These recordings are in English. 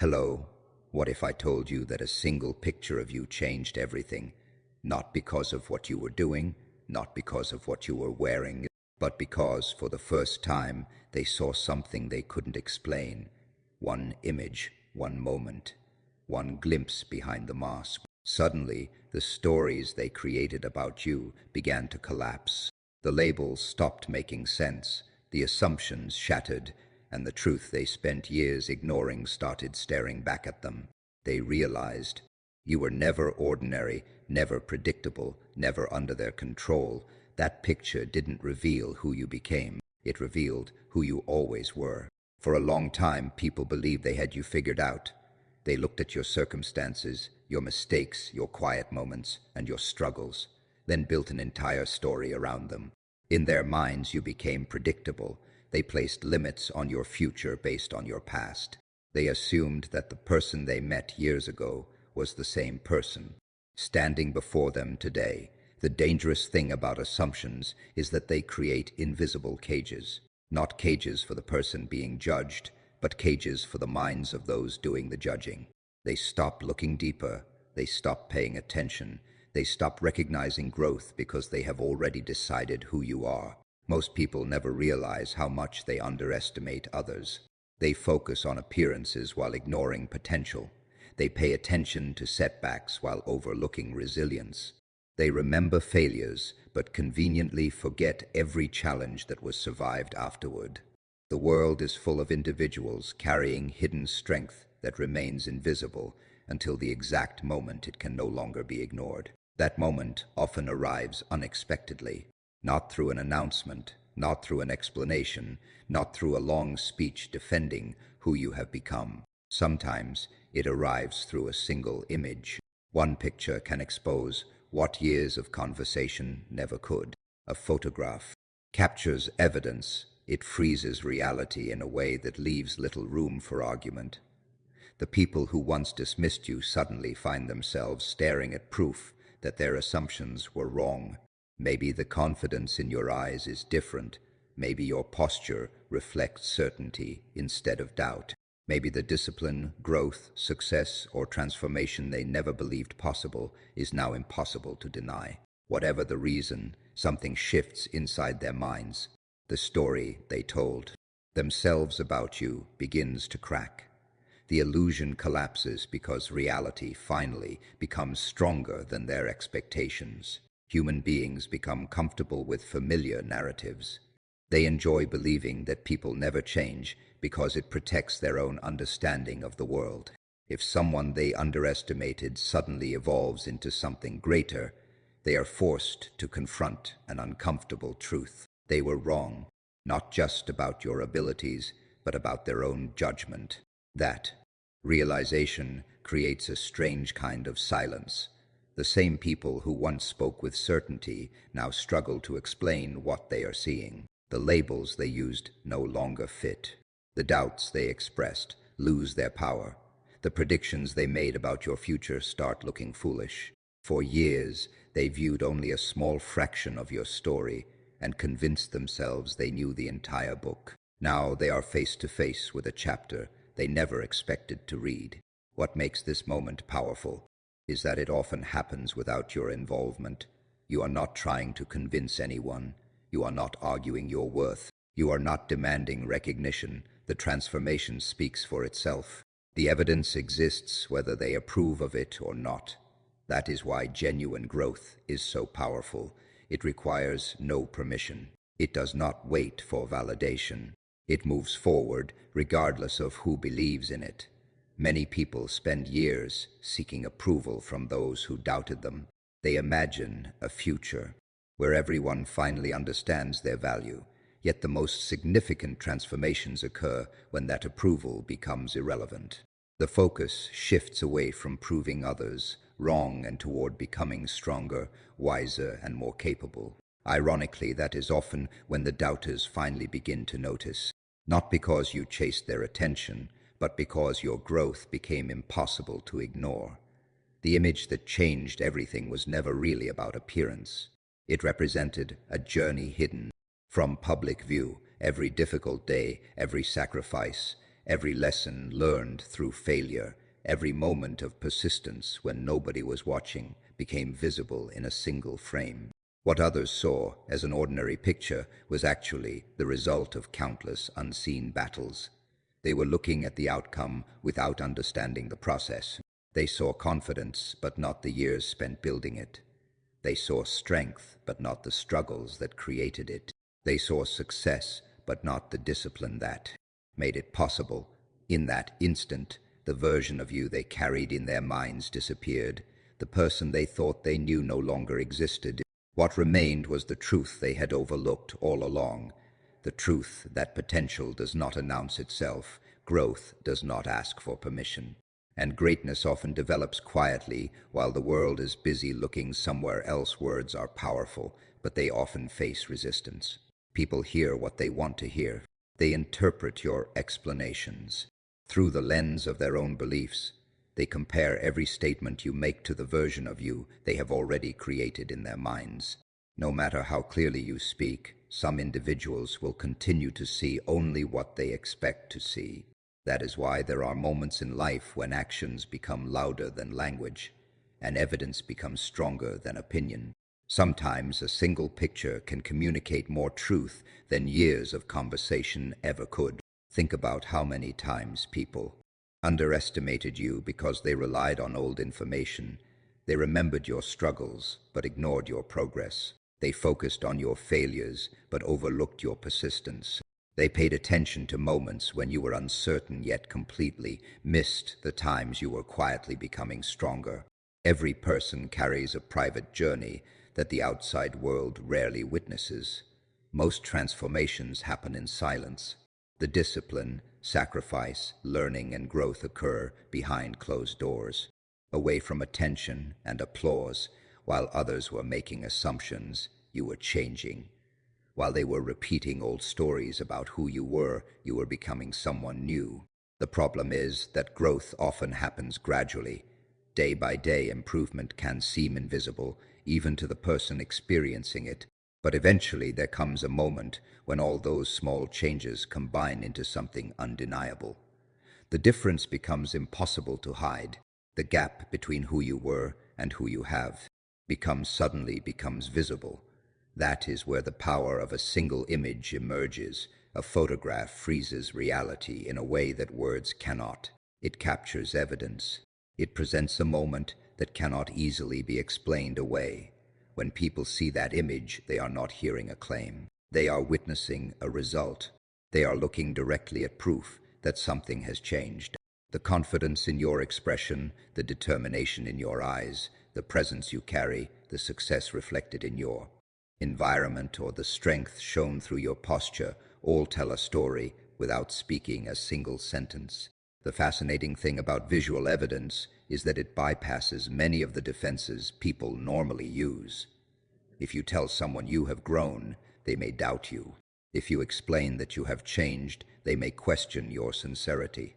Hello, what if I told you that a single picture of you changed everything? Not because of what you were doing, not because of what you were wearing, but because, for the first time, they saw something they couldn't explain. One image, one moment, one glimpse behind the mask. Suddenly, the stories they created about you began to collapse. The labels stopped making sense, the assumptions shattered, and the truth they spent years ignoring started staring back at them. They realized you were never ordinary, never predictable, never under their control. That picture didn't reveal who you became. It revealed who you always were. For a long time, people believed they had you figured out. They looked at your circumstances, your mistakes, your quiet moments, and your struggles, then built an entire story around them. In their minds, you became predictable. They placed limits on your future based on your past. They assumed that the person they met years ago was the same person, standing before them today. The dangerous thing about assumptions is that they create invisible cages. Not cages for the person being judged, but cages for the minds of those doing the judging. They stop looking deeper. They stop paying attention. They stop recognizing growth because they have already decided who you are. Most people never realize how much they underestimate others. They focus on appearances while ignoring potential. They pay attention to setbacks while overlooking resilience. They remember failures, but conveniently forget every challenge that was survived afterward. The world is full of individuals carrying hidden strength that remains invisible until the exact moment it can no longer be ignored. That moment often arrives unexpectedly. Not through an announcement, not through an explanation, not through a long speech defending who you have become. Sometimes it arrives through a single image. One picture can expose what years of conversation never could. A photograph captures evidence. It freezes reality in a way that leaves little room for argument. The people who once dismissed you suddenly find themselves staring at proof that their assumptions were wrong. Maybe the confidence in your eyes is different. Maybe your posture reflects certainty instead of doubt. Maybe the discipline, growth, success, or transformation they never believed possible is now impossible to deny. Whatever the reason, something shifts inside their minds. The story they told themselves about you begins to crack. The illusion collapses because reality finally becomes stronger than their expectations. Human beings become comfortable with familiar narratives. They enjoy believing that people never change because it protects their own understanding of the world. If someone they underestimated suddenly evolves into something greater, they are forced to confront an uncomfortable truth. They were wrong, not just about your abilities, but about their own judgment. That realization creates a strange kind of silence. The same people who once spoke with certainty now struggle to explain what they are seeing. The labels they used no longer fit. The doubts they expressed lose their power. The predictions they made about your future start looking foolish. For years, they viewed only a small fraction of your story and convinced themselves they knew the entire book. Now they are face to face with a chapter they never expected to read. What makes this moment powerful is that it often happens without your involvement. You are not trying to convince anyone. You are not arguing your worth. You are not demanding recognition. The transformation speaks for itself. The evidence exists whether they approve of it or not. That is why genuine growth is so powerful. It requires no permission. It does not wait for validation. It moves forward regardless of who believes in it. Many people spend years seeking approval from those who doubted them. They imagine a future where everyone finally understands their value, yet the most significant transformations occur when that approval becomes irrelevant. The focus shifts away from proving others wrong and toward becoming stronger, wiser, and more capable. Ironically, that is often when the doubters finally begin to notice, not because you chased their attention, but because your growth became impossible to ignore. The image that changed everything was never really about appearance. It represented a journey hidden from public view. Every difficult day, every sacrifice, every lesson learned through failure, every moment of persistence when nobody was watching became visible in a single frame. What others saw as an ordinary picture was actually the result of countless unseen battles. They were looking at the outcome without understanding the process. They saw confidence, but not the years spent building it. They saw strength, but not the struggles that created it. They saw success, but not the discipline that made it possible. In that instant, the version of you they carried in their minds disappeared. The person they thought they knew no longer existed. What remained was the truth they had overlooked all along. The truth that potential does not announce itself, growth does not ask for permission. And greatness often develops quietly while the world is busy looking somewhere else. Words are powerful, but they often face resistance. People hear what they want to hear. They interpret your explanations through the lens of their own beliefs. They compare every statement you make to the version of you they have already created in their minds. No matter how clearly you speak, some individuals will continue to see only what they expect to see. That is why there are moments in life when actions become louder than language, and evidence becomes stronger than opinion. Sometimes a single picture can communicate more truth than years of conversation ever could. Think about how many times people underestimated you because they relied on old information. They remembered your struggles but ignored your progress. They focused on your failures but overlooked your persistence. They paid attention to moments when you were uncertain yet completely missed the times you were quietly becoming stronger. Every person carries a private journey that the outside world rarely witnesses. Most transformations happen in silence. The discipline, sacrifice, learning, and growth occur behind closed doors, away from attention and applause. While others were making assumptions, you were changing. While they were repeating old stories about who you were becoming someone new. The problem is that growth often happens gradually. Day by day, improvement can seem invisible, even to the person experiencing it. But eventually there comes a moment when all those small changes combine into something undeniable. The difference becomes impossible to hide. The gap between who you were and who you have suddenly becomes visible. That is where the power of a single image emerges. A photograph freezes reality in a way that words cannot. It captures evidence. It presents a moment that cannot easily be explained away. When people see that image, they are not hearing a claim. They are witnessing a result. They are looking directly at proof that something has changed. The confidence in your expression, the determination in your eyes, the presence you carry, the success reflected in your environment, or the strength shown through your posture, all tell a story without speaking a single sentence. The fascinating thing about visual evidence is that it bypasses many of the defenses people normally use. If you tell someone you have grown, they may doubt you. If you explain that you have changed, they may question your sincerity.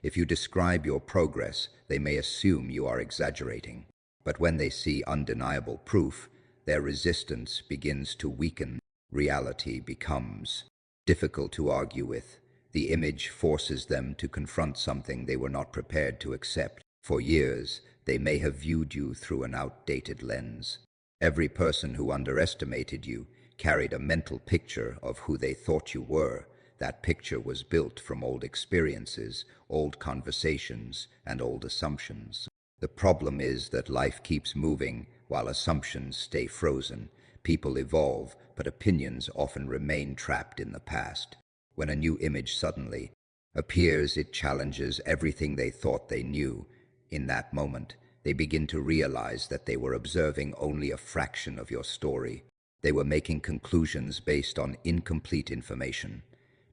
If you describe your progress, they may assume you are exaggerating. But when they see undeniable proof, their resistance begins to weaken. Reality becomes difficult to argue with. The image forces them to confront something they were not prepared to accept. For years, they may have viewed you through an outdated lens. Every person who underestimated you carried a mental picture of who they thought you were. That picture was built from old experiences, old conversations, and old assumptions. The problem is that life keeps moving while assumptions stay frozen. People evolve, but opinions often remain trapped in the past. When a new image suddenly appears, it challenges everything they thought they knew. In that moment, they begin to realize that they were observing only a fraction of your story. They were making conclusions based on incomplete information.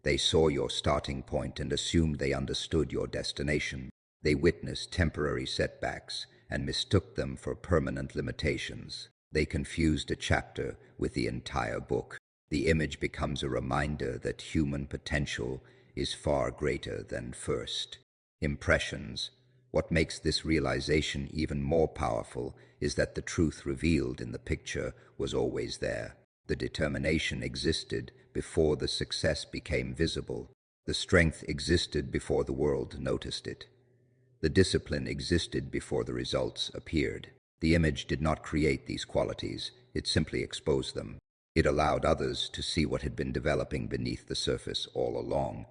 They saw your starting point and assumed they understood your destination. They witnessed temporary setbacks and mistook them for permanent limitations. They confused a chapter with the entire book. The image becomes a reminder that human potential is far greater than first impressions. What makes this realization even more powerful is that the truth revealed in the picture was always there. The determination existed before the success became visible. The strength existed before the world noticed it. The discipline existed before the results appeared. The image did not create these qualities, it simply exposed them. It allowed others to see what had been developing beneath the surface all along.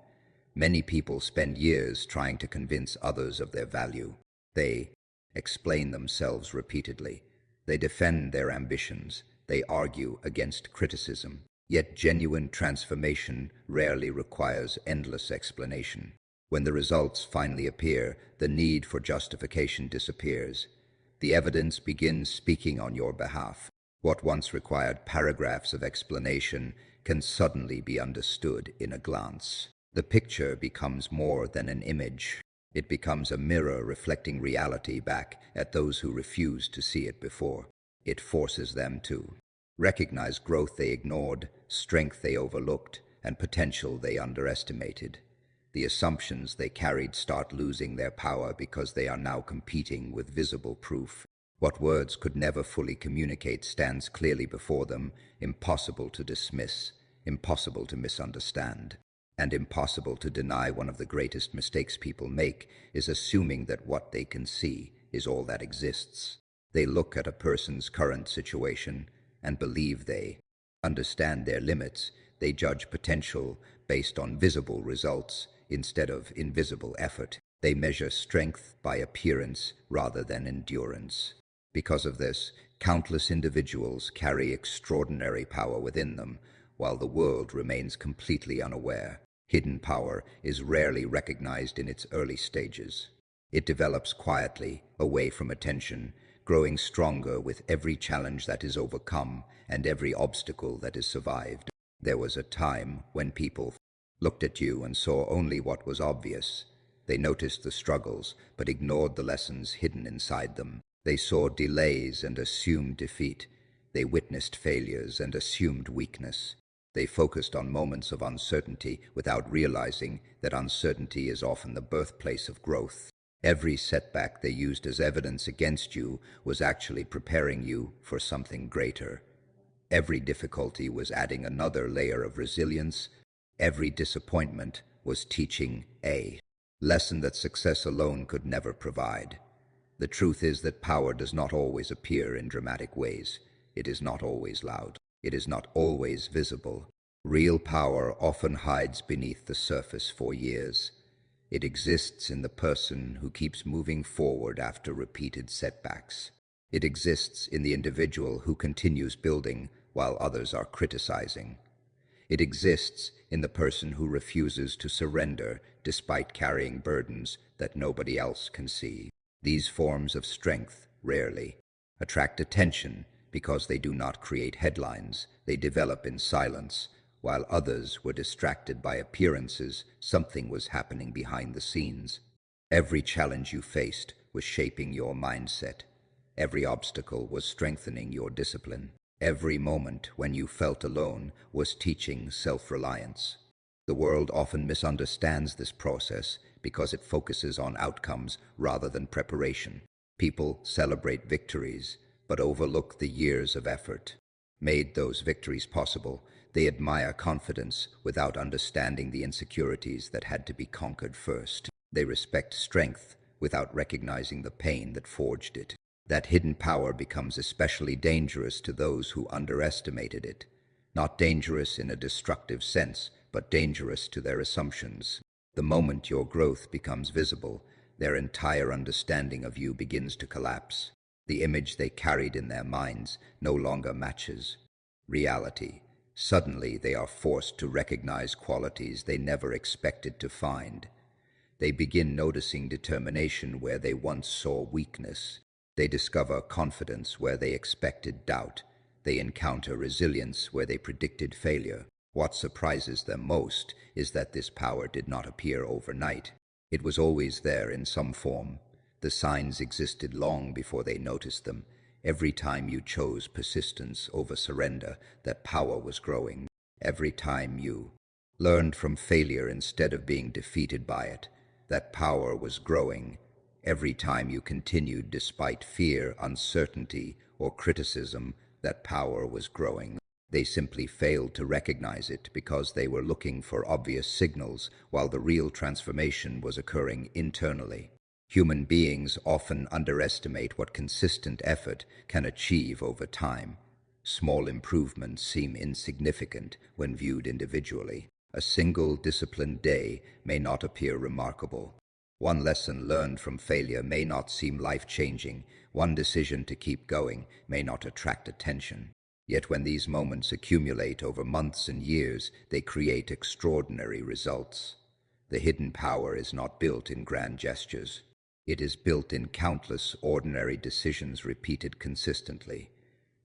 Many people spend years trying to convince others of their value. They explain themselves repeatedly. They defend their ambitions. They argue against criticism. Yet genuine transformation rarely requires endless explanation. When the results finally appear, the need for justification disappears. The evidence begins speaking on your behalf. What once required paragraphs of explanation can suddenly be understood in a glance. The picture becomes more than an image. It becomes a mirror reflecting reality back at those who refused to see it before. It forces them to recognize growth they ignored, strength they overlooked, and potential they underestimated. The assumptions they carried start losing their power because they are now competing with visible proof. What words could never fully communicate stands clearly before them, impossible to dismiss, impossible to misunderstand, and impossible to deny. One of the greatest mistakes people make is assuming that what they can see is all that exists. They look at a person's current situation and believe they understand their limits. They judge potential based on visible results instead of invisible effort. They measure strength by appearance rather than endurance. Because of this, countless individuals carry extraordinary power within them, while the world remains completely unaware. Hidden power is rarely recognized in its early stages. It develops quietly, away from attention, growing stronger with every challenge that is overcome and every obstacle that is survived. There was a time when people looked at you and saw only what was obvious. They noticed the struggles, but ignored the lessons hidden inside them. They saw delays and assumed defeat. They witnessed failures and assumed weakness. They focused on moments of uncertainty without realizing that uncertainty is often the birthplace of growth. Every setback they used as evidence against you was actually preparing you for something greater. Every difficulty was adding another layer of resilience. Every disappointment was teaching a lesson that success alone could never provide. The truth is that power does not always appear in dramatic ways. It is not always loud. It is not always visible. Real power often hides beneath the surface for years. It exists in the person who keeps moving forward after repeated setbacks. It exists in the individual who continues building while others are criticizing. It exists in the person who refuses to surrender despite carrying burdens that nobody else can see. These forms of strength rarely attract attention because they do not create headlines. They develop in silence. While others were distracted by appearances, something was happening behind the scenes. Every challenge you faced was shaping your mindset. Every obstacle was strengthening your discipline. Every moment when you felt alone was teaching self-reliance. The world often misunderstands this process because it focuses on outcomes rather than preparation. People celebrate victories, but overlook the years of effort made those victories possible. They admire confidence without understanding the insecurities that had to be conquered first. They respect strength without recognizing the pain that forged it. That hidden power becomes especially dangerous to those who underestimated it. Not dangerous in a destructive sense, but dangerous to their assumptions. The moment your growth becomes visible, their entire understanding of you begins to collapse. The image they carried in their minds no longer matches reality. Suddenly, they are forced to recognize qualities they never expected to find. They begin noticing determination where they once saw weakness. They discover confidence where they expected doubt. They encounter resilience where they predicted failure. What surprises them most is that this power did not appear overnight. It was always there in some form. The signs existed long before they noticed them. Every time you chose persistence over surrender, that power was growing. Every time you learned from failure instead of being defeated by it, that power was growing. Every time you continued despite fear, uncertainty, or criticism, that power was growing. They simply failed to recognize it because they were looking for obvious signals while the real transformation was occurring internally. Human beings often underestimate what consistent effort can achieve over time. Small improvements seem insignificant when viewed individually. A single disciplined day may not appear remarkable. One lesson learned from failure may not seem life-changing. One decision to keep going may not attract attention. Yet when these moments accumulate over months and years, they create extraordinary results. The hidden power is not built in grand gestures. It is built in countless ordinary decisions repeated consistently.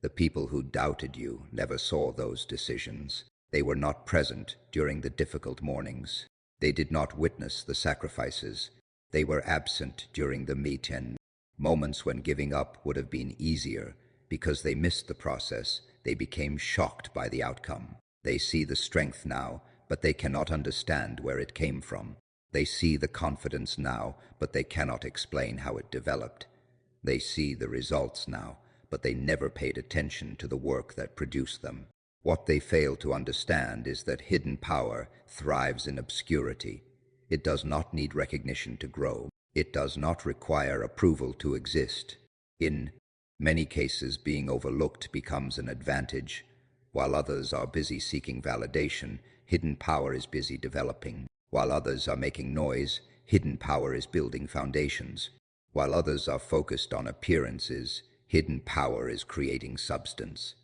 The people who doubted you never saw those decisions. They were not present during the difficult mornings. They did not witness the sacrifices. They were absent during the meet-and moments when giving up would have been easier. Because they missed the process, they became shocked by the outcome. They see the strength now, but they cannot understand where it came from. They see the confidence now, but they cannot explain how it developed. They see the results now, but they never paid attention to the work that produced them. What they fail to understand is that hidden power thrives in obscurity. It does not need recognition to grow. It does not require approval to exist. In many cases, being overlooked becomes an advantage. While others are busy seeking validation, hidden power is busy developing. While others are making noise, hidden power is building foundations. While others are focused on appearances, hidden power is creating substance.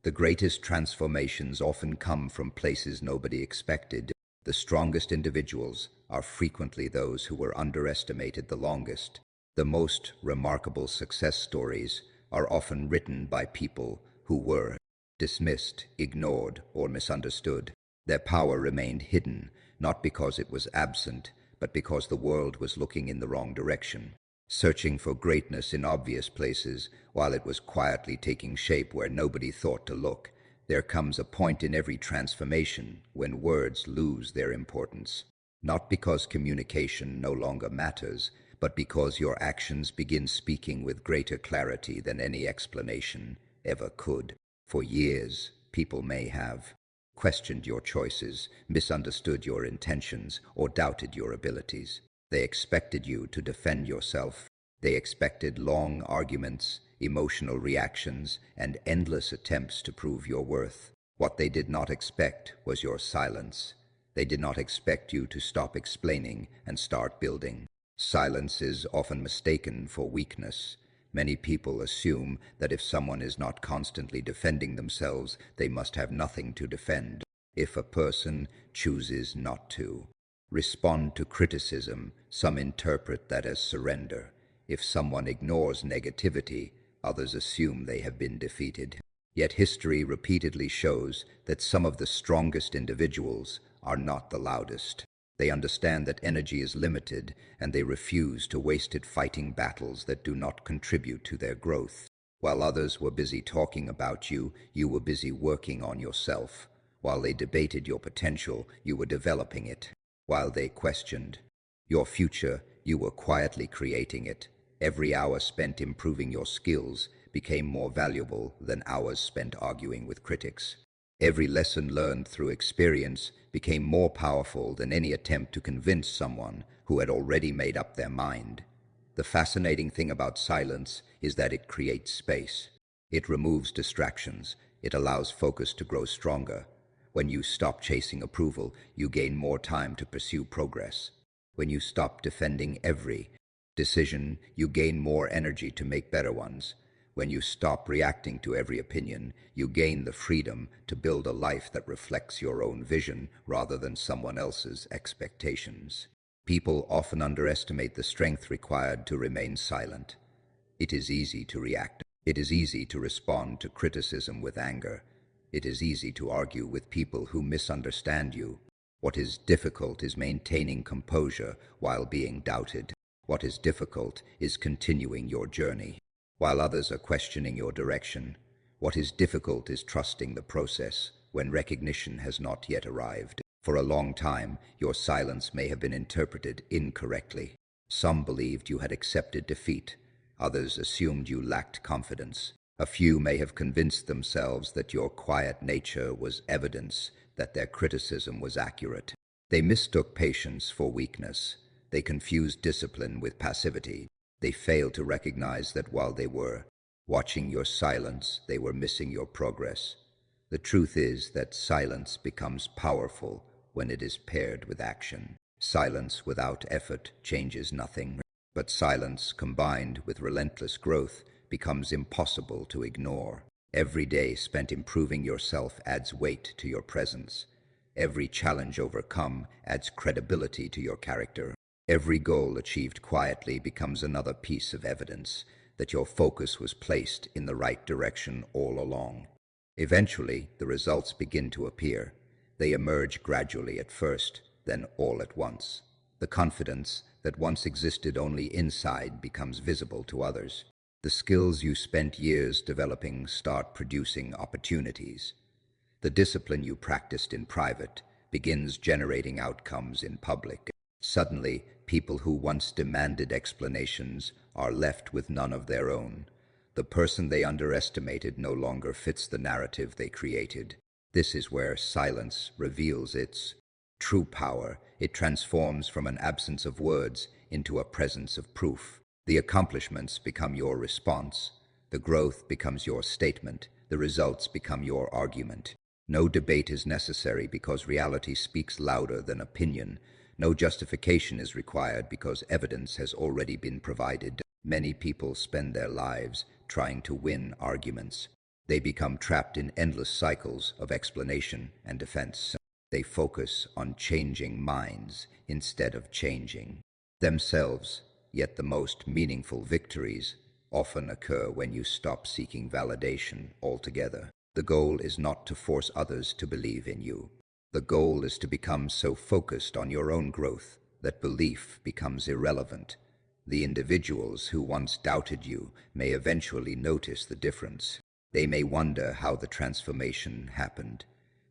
The greatest transformations often come from places nobody expected. The strongest individuals are frequently those who were underestimated the longest. The most remarkable success stories are often written by people who were dismissed, ignored, or misunderstood. Their power remained hidden, not because it was absent, but because the world was looking in the wrong direction, searching for greatness in obvious places while it was quietly taking shape where nobody thought to look. There comes a point in every transformation when words lose their importance, not because communication no longer matters, but because your actions begin speaking with greater clarity than any explanation ever could. For years, people may have questioned your choices, misunderstood your intentions, or doubted your abilities. They expected you to defend yourself. They expected long arguments, emotional reactions, and endless attempts to prove your worth. What they did not expect was your silence. They did not expect you to stop explaining and start building. Silence is often mistaken for weakness. Many people assume that if someone is not constantly defending themselves, they must have nothing to defend. If a person chooses not to respond to criticism, some interpret that as surrender. If someone ignores negativity, others assume they have been defeated. Yet history repeatedly shows that some of the strongest individuals are not the loudest. They understand that energy is limited, and they refuse to waste it fighting battles that do not contribute to their growth. While others were busy talking about you, you were busy working on yourself. While they debated your potential, you were developing it. While they questioned your future, you were quietly creating it. Every hour spent improving your skills became more valuable than hours spent arguing with critics. Every lesson learned through experience became more powerful than any attempt to convince someone who had already made up their mind. The fascinating thing about silence is that it creates space. It removes distractions. It allows focus to grow stronger. When you stop chasing approval, you gain more time to pursue progress. When you stop defending every decision, you gain more energy to make better ones. When you stop reacting to every opinion, you gain the freedom to build a life that reflects your own vision rather than someone else's expectations. People often underestimate the strength required to remain silent. It is easy to react. It is easy to respond to criticism with anger. It is easy to argue with people who misunderstand you. What is difficult is maintaining composure while being doubted. What is difficult is continuing your journey while others are questioning your direction. What is difficult is trusting the process when recognition has not yet arrived. For a long time, your silence may have been interpreted incorrectly. Some believed you had accepted defeat. Others assumed you lacked confidence. A few may have convinced themselves that your quiet nature was evidence that their criticism was accurate. They mistook patience for weakness. They confused discipline with passivity. They failed to recognize that while they were watching your silence, they were missing your progress. The truth is that silence becomes powerful when it is paired with action. Silence without effort changes nothing, but silence combined with relentless growth becomes impossible to ignore. Every day spent improving yourself adds weight to your presence. Every challenge overcome adds credibility to your character. Every goal achieved quietly becomes another piece of evidence that your focus was placed in the right direction all along. Eventually, the results begin to appear. They emerge gradually at first, then all at once. The confidence that once existed only inside becomes visible to others. The skills you spent years developing start producing opportunities. The discipline you practiced in private begins generating outcomes in public. Suddenly, people who once demanded explanations are left with none of their own. The person they underestimated no longer fits the narrative they created. This is where silence reveals its true power. It transforms from an absence of words into a presence of proof. The accomplishments become your response. The growth becomes your statement. The results become your argument. No debate is necessary because reality speaks louder than opinion. No justification is required because evidence has already been provided. Many people spend their lives trying to win arguments. They become trapped in endless cycles of explanation and defense. They focus on changing minds instead of changing themselves. Yet the most meaningful victories often occur when you stop seeking validation altogether. The goal is not to force others to believe in you. The goal is to become so focused on your own growth that belief becomes irrelevant. The individuals who once doubted you may eventually notice the difference. They may wonder how the transformation happened.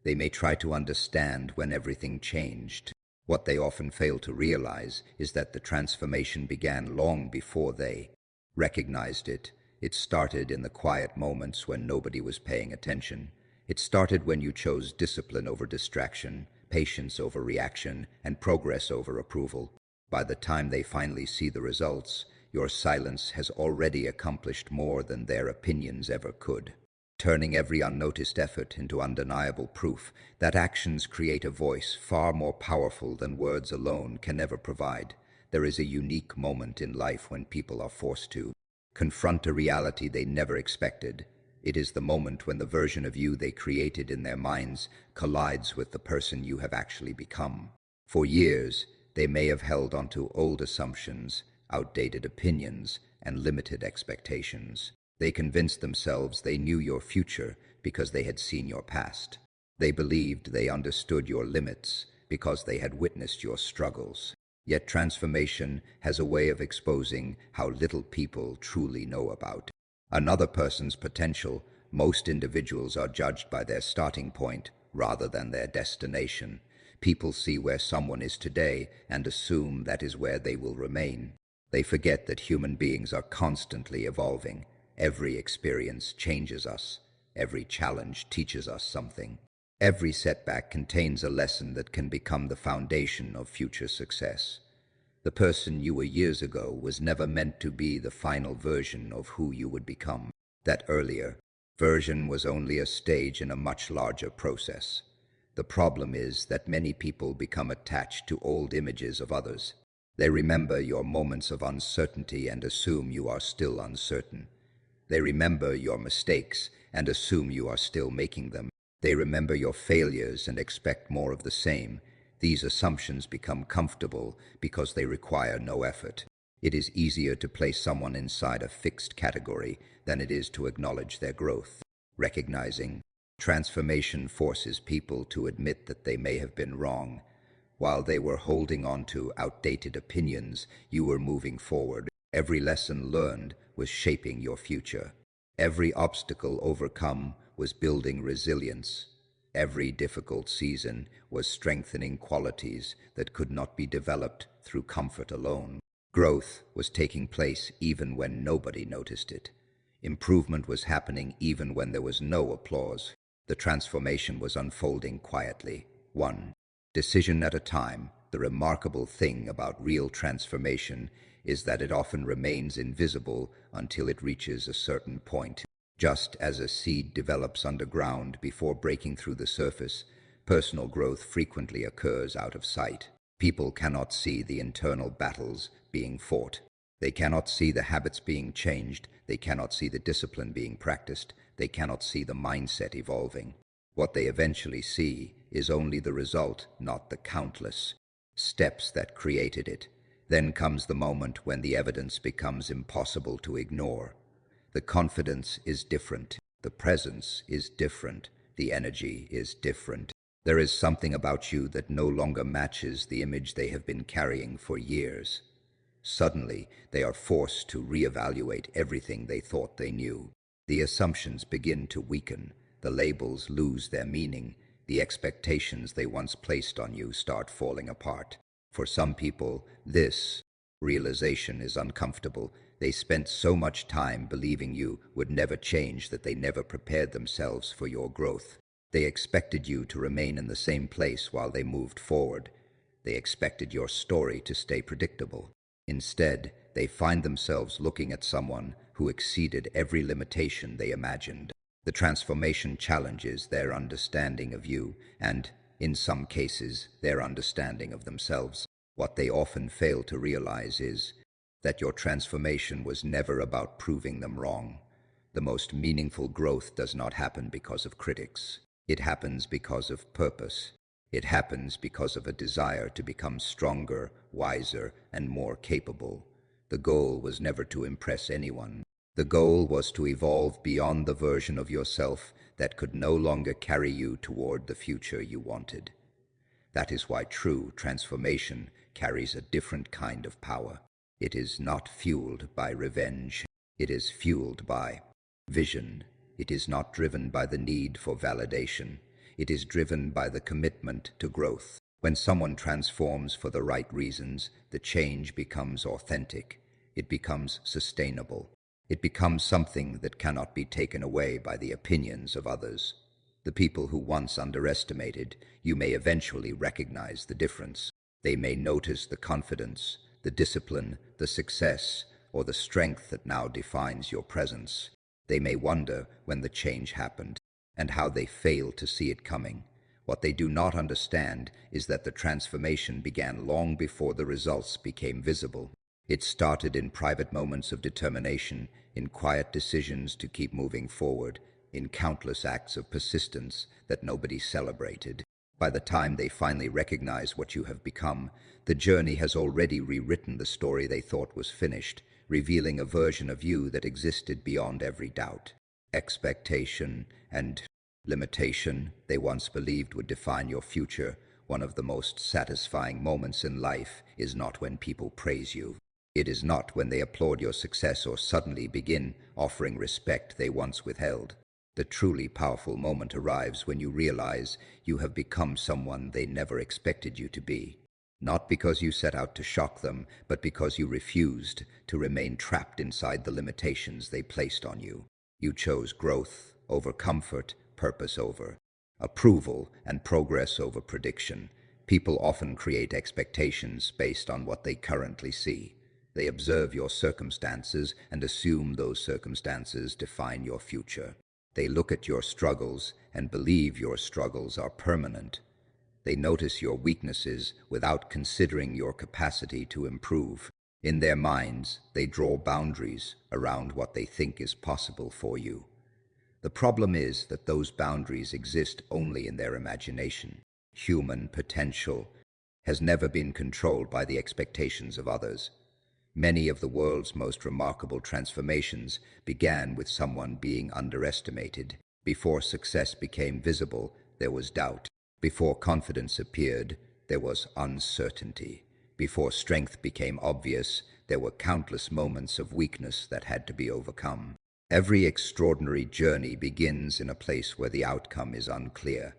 They may try to understand when everything changed. What they often fail to realize is that the transformation began long before they recognized it. It started in the quiet moments when nobody was paying attention. It started when you chose discipline over distraction, patience over reaction, and progress over approval. By the time they finally see the results, your silence has already accomplished more than their opinions ever could, turning every unnoticed effort into undeniable proof that actions create a voice far more powerful than words alone can ever provide. There is a unique moment in life when people are forced to confront a reality they never expected. It is the moment when the version of you they created in their minds collides with the person you have actually become. For years, they may have held onto old assumptions, outdated opinions, and limited expectations. They convinced themselves they knew your future because they had seen your past. They believed they understood your limits because they had witnessed your struggles. Yet transformation has a way of exposing how little people truly know about another person's potential. Most individuals are judged by their starting point rather than their destination. People see where someone is today and assume that is where they will remain. They forget that human beings are constantly evolving. Every experience changes us. Every challenge teaches us something. Every setback contains a lesson that can become the foundation of future success. The person you were years ago was never meant to be the final version of who you would become. That earlier version was only a stage in a much larger process. The problem is that many people become attached to old images of others. They remember your moments of uncertainty and assume you are still uncertain. They remember your mistakes and assume you are still making them. They remember your failures and expect more of the same. These assumptions become comfortable because they require no effort. It is easier to place someone inside a fixed category than it is to acknowledge their growth. Recognizing transformation forces people to admit that they may have been wrong. While they were holding on to outdated opinions, you were moving forward. Every lesson learned was shaping your future. Every obstacle overcome was building resilience. Every difficult season was strengthening qualities that could not be developed through comfort alone. Growth was taking place even when nobody noticed it. Improvement was happening even when there was no applause. The transformation was unfolding quietly, one decision at a time. The remarkable thing about real transformation is that it often remains invisible until it reaches a certain point. Just as a seed develops underground before breaking through the surface, personal growth frequently occurs out of sight. People cannot see the internal battles being fought. They cannot see the habits being changed. They cannot see the discipline being practiced. They cannot see the mindset evolving. What they eventually see is only the result, not the countless steps that created it. Then comes the moment when the evidence becomes impossible to ignore. The confidence is different. The presence is different. The energy is different. There is something about you that no longer matches the image they have been carrying for years. Suddenly, they are forced to reevaluate everything they thought they knew. The assumptions begin to weaken. The labels lose their meaning. The expectations they once placed on you start falling apart. For some people, this realization is uncomfortable. They spent so much time believing you would never change that they never prepared themselves for your growth. They expected you to remain in the same place while they moved forward. They expected your story to stay predictable. Instead, they find themselves looking at someone who exceeded every limitation they imagined. The transformation challenges their understanding of you and, in some cases, their understanding of themselves. What they often fail to realize is that your transformation was never about proving them wrong. The most meaningful growth does not happen because of critics. It happens because of purpose. It happens because of a desire to become stronger, wiser, and more capable. The goal was never to impress anyone. The goal was to evolve beyond the version of yourself that could no longer carry you toward the future you wanted. That is why true transformation carries a different kind of power. It is not fueled by revenge. It is fueled by vision. It is not driven by the need for validation. It is driven by the commitment to growth. When someone transforms for the right reasons, the change becomes authentic. It becomes sustainable. It becomes something that cannot be taken away by the opinions of others. The people who once underestimated you may eventually recognize the difference. They may notice the confidence, the discipline, the success, or the strength that now defines your presence. They may wonder when the change happened and how they failed to see it coming. What they do not understand is that the transformation began long before the results became visible. It started in private moments of determination, in quiet decisions to keep moving forward, in countless acts of persistence that nobody celebrated. By the time they finally recognize what you have become, the journey has already rewritten the story they thought was finished, revealing a version of you that existed beyond every doubt, expectation, and limitation they once believed would define your future. One of the most satisfying moments in life is not when people praise you. It is not when they applaud your success or suddenly begin offering respect they once withheld. The truly powerful moment arrives when you realize you have become someone they never expected you to be. Not because you set out to shock them, but because you refused to remain trapped inside the limitations they placed on you. You chose growth over comfort, purpose over approval, and progress over prediction. People often create expectations based on what they currently see. They observe your circumstances and assume those circumstances define your future. They look at your struggles and believe your struggles are permanent. They notice your weaknesses without considering your capacity to improve. In their minds, they draw boundaries around what they think is possible for you. The problem is that those boundaries exist only in their imagination. Human potential has never been controlled by the expectations of others. Many of the world's most remarkable transformations began with someone being underestimated. Before success became visible, there was doubt. Before confidence appeared, there was uncertainty. Before strength became obvious, there were countless moments of weakness that had to be overcome. Every extraordinary journey begins in a place where the outcome is unclear.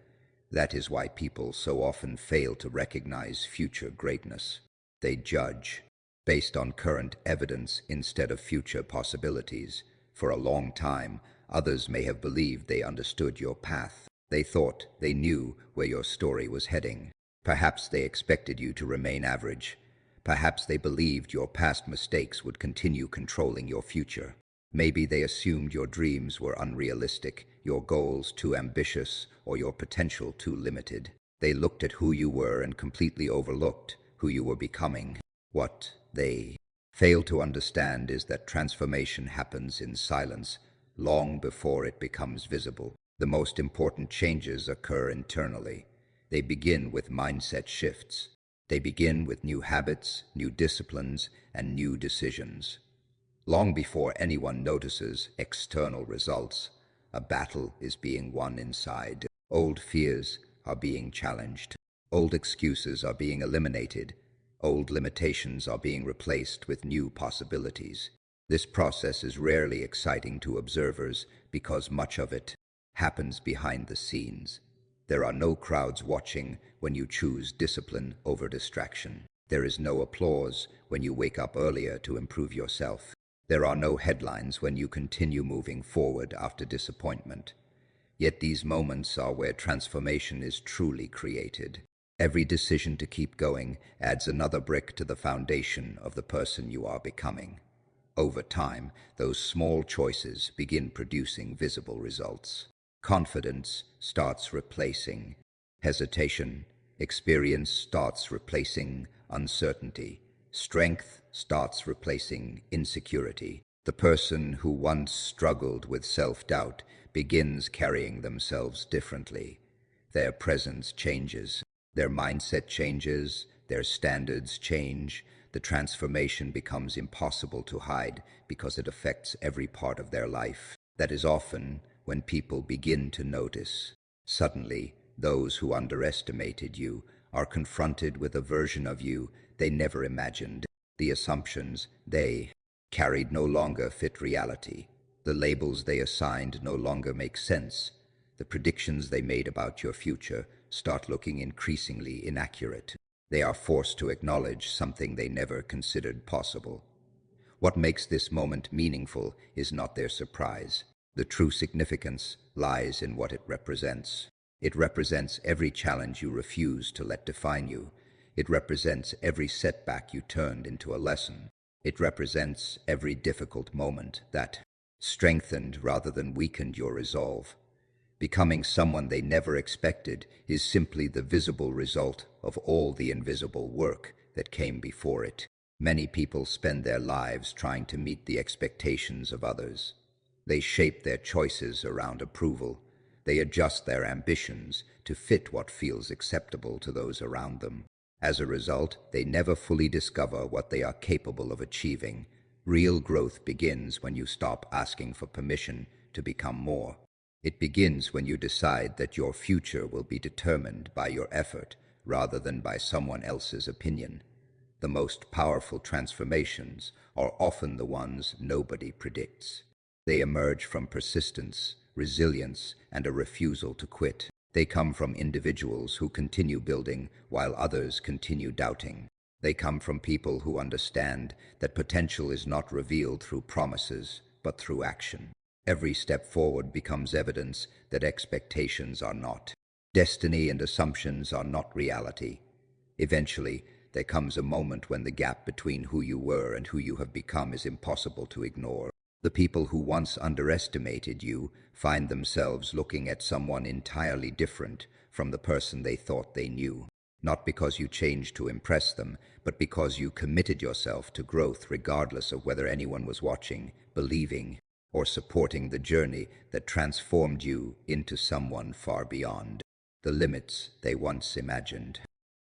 That is why people so often fail to recognize future greatness. They judge based on current evidence instead of future possibilities. For a long time, others may have believed they understood your path. They thought they knew where your story was heading. Perhaps they expected you to remain average. Perhaps they believed your past mistakes would continue controlling your future. Maybe they assumed your dreams were unrealistic, your goals too ambitious, or your potential too limited. They looked at who you were and completely overlooked who you were becoming. What they failed to understand is that transformation happens in silence, long before it becomes visible. The most important changes occur internally. They begin with mindset shifts. They begin with new habits, new disciplines, and new decisions. Long before anyone notices external results, a battle is being won inside. Old fears are being challenged. Old excuses are being eliminated. Old limitations are being replaced with new possibilities. This process is rarely exciting to observers because much of it happens behind the scenes. There are no crowds watching when you choose discipline over distraction. There is no applause when you wake up earlier to improve yourself. There are no headlines when you continue moving forward after disappointment. Yet these moments are where transformation is truly created. Every decision to keep going adds another brick to the foundation of the person you are becoming. Over time, those small choices begin producing visible results. Confidence starts replacing hesitation. Experience starts replacing uncertainty. Strength starts replacing insecurity. The person who once struggled with self-doubt begins carrying themselves differently. Their presence changes. Their mindset changes. Their standards change. The transformation becomes impossible to hide because it affects every part of their life. That is often when people begin to notice. Suddenly, those who underestimated you are confronted with a version of you they never imagined. The assumptions they carried no longer fit reality. The labels they assigned no longer make sense. The predictions they made about your future start looking increasingly inaccurate. They are forced to acknowledge something they never considered possible. What makes this moment meaningful is not their surprise. The true significance lies in what it represents. It represents every challenge you refuse to let define you. It represents every setback you turned into a lesson. It represents every difficult moment that strengthened rather than weakened your resolve. Becoming someone they never expected is simply the visible result of all the invisible work that came before it. Many people spend their lives trying to meet the expectations of others. They shape their choices around approval. They adjust their ambitions to fit what feels acceptable to those around them. As a result, they never fully discover what they are capable of achieving. Real growth begins when you stop asking for permission to become more. It begins when you decide that your future will be determined by your effort rather than by someone else's opinion. The most powerful transformations are often the ones nobody predicts. They emerge from persistence, resilience, and a refusal to quit. They come from individuals who continue building while others continue doubting. They come from people who understand that potential is not revealed through promises, but through action. Every step forward becomes evidence that expectations are not. Destiny and assumptions are not reality. Eventually, there comes a moment when the gap between who you were and who you have become is impossible to ignore. The people who once underestimated you find themselves looking at someone entirely different from the person they thought they knew. Not because you changed to impress them, but because you committed yourself to growth regardless of whether anyone was watching, believing, or supporting the journey that transformed you into someone far beyond the limits they once imagined.